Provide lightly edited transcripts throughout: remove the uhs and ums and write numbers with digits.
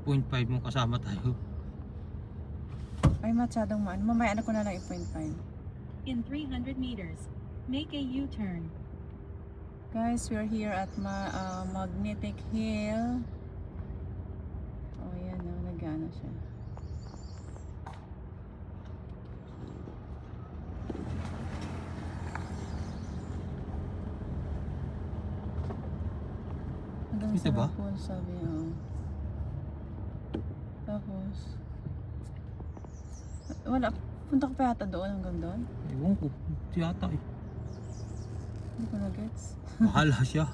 0.5 mo kasama tayo. Ay, masyadong mamaya ko na lang 0.5. In 300 meters, make a U-turn. Guys, we're here at Magnetic Hill. Oh, yan o. Nag-ano siya. Hanggang Ito ba? sa pool, sabi niya. Oh. Tapos, wala. Punta ko pa yata doon hanggang doon. Ewan ko. Tiyata eh. Hindi ko na-gets. Bahala siya.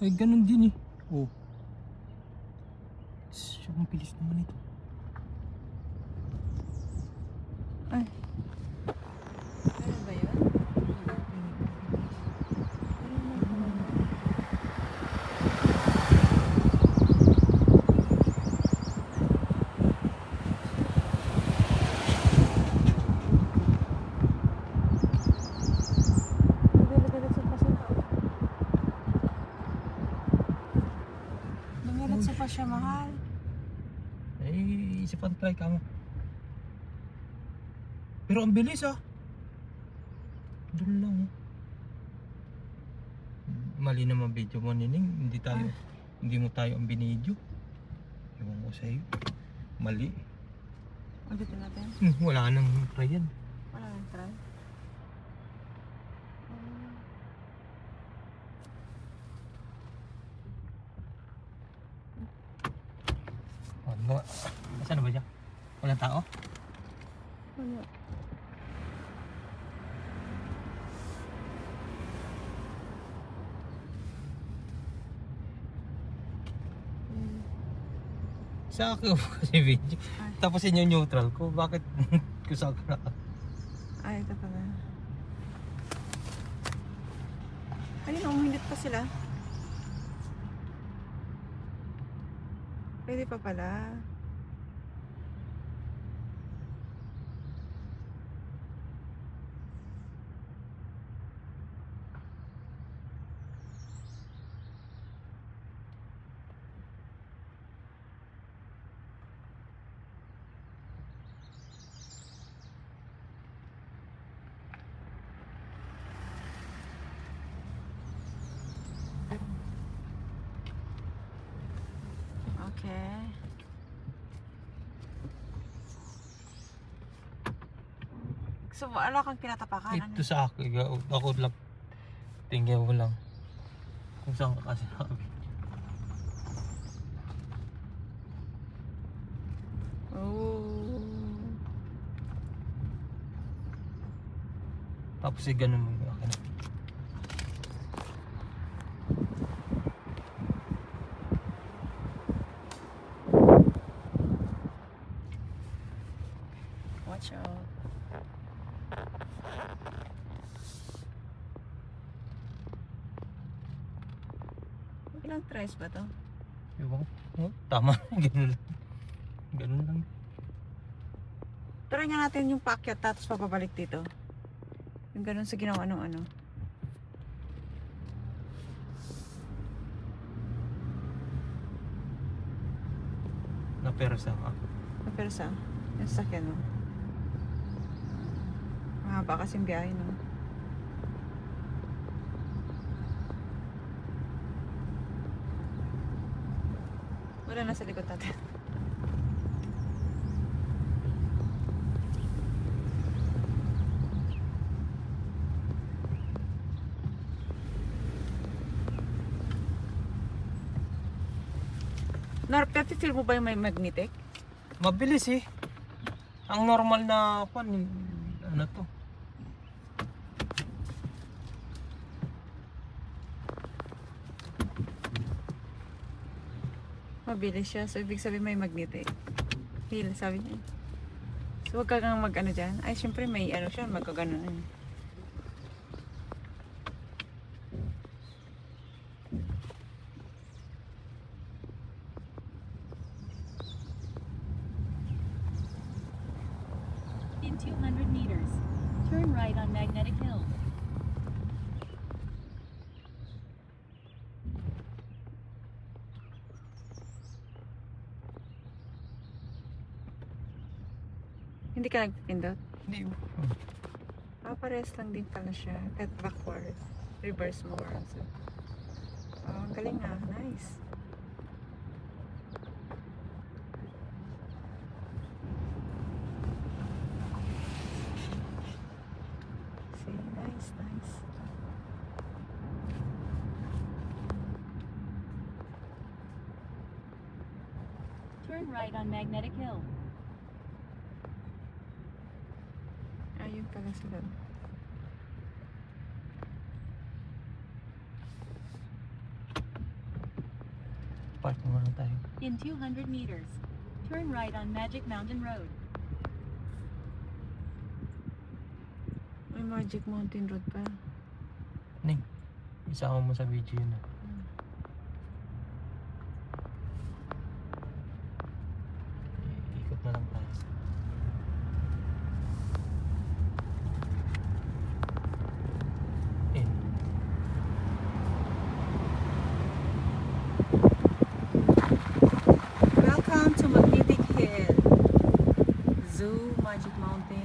Ay, ganun din eh. Oh. Siya, ang bilis naman ito. Ay. Ano ba yun? Nangilatsa pa siya, mahal. Eh, isipan try ka mo. Pero ang bilis ah. Doon lang oh. Mali naman video mo, Nining. Hindi mo tayo ang binidyo. Ewan ko sa'yo. Mali. Ulitin natin. Wala nang try yan. Wala nang try. Ano? Saan na ba siya? Walang tao? Wala. Sa akin kasi video. Ay. Tapos yun yung neutral ko. Bakit kusaka na? Ay, ito pala. Ayun, umindit pa sila. Pwede pa pala. Okay. So, wala kang pinatapakan. Ito sa akin. Ako lang. Tingnan mo lang. Kung saan ka kasi nakabi. Oh. Tapos ganun mo yung akin. Watch out. Ilang tries ba to? Ewan ko. Oh, tama. Ganun lang. Ganun lang. Try nga natin yung paakyat tapos papabalik dito. Yung ganun sa ginawa ng ano. Napersa ka. Pero sa yung sakyan mo. Mahaba kasing biyahe no. Wala na sa likod natin. Feel mo ba yung may magnetic? Mabilis eh. Ang normal na ano to? Mabilis siya. So, ibig sabihin may magnetic. Feel, sabi niya. So, wag kang mag-ano dyan. Ay, syempre may ano siya. Magkaganon. In 200 meters, Turn right on Magnetic Hill. Hindi ka nagpipindot? Hindi. Parehas lang din pala siya. At backward. Reverse mo. So, ang galing nga. Nice. See, nice, nice. Turn right on Magnetic Hill. Ayun pala sila. Park muna tayo. In 200 meters, turn right on Magic Mountain Road. May Magic Mountain Road pa. Ning, isama mo sa video yun. Ikot na lang tayo. Eh, Welcome to Magnetic Hill. Zoo, Magic Mountain.